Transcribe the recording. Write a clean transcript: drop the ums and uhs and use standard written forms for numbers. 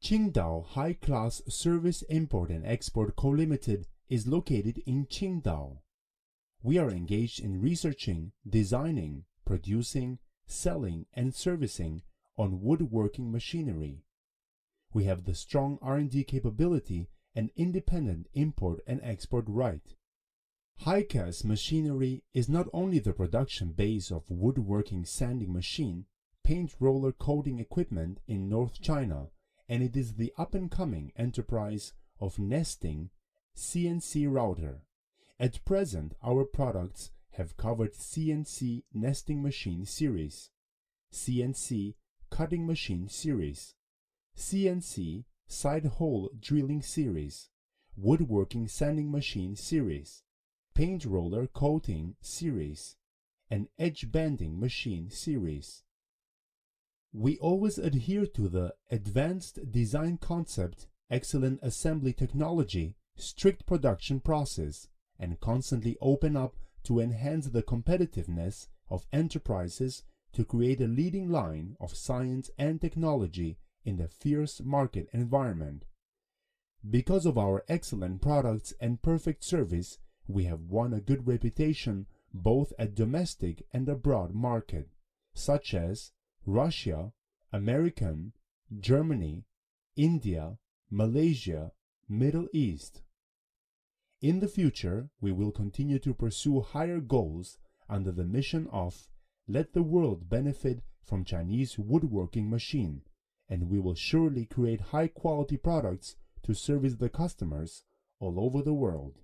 Qingdao High Class Service Import and Export Co. Limited is located in Qingdao. We are engaged in researching, designing, producing, selling, and servicing on woodworking machinery. We have the strong R&D capability and independent import and export right. Hicas machinery is not only the production base of woodworking sanding machine, paint roller coating equipment in North China, and it is the up-and-coming enterprise of nesting CNC router. At present, our products have covered CNC nesting machine series, CNC cutting machine series, CNC side hole drilling series, woodworking sanding machine series, paint roller coating series, and edge banding machine series. We always adhere to the advanced design concept, excellent assembly technology, strict production process, and constantly open up to enhance the competitiveness of enterprises to create a leading line of science and technology in the fierce market environment. Because of our excellent products and perfect service, we have won a good reputation both at domestic and abroad market, such as Russia, American, Germany, India, Malaysia, Middle East. In the future, we will continue to pursue higher goals under the mission of let the world benefit from Chinese woodworking machine, and we will surely create high-quality products to service the customers all over the world.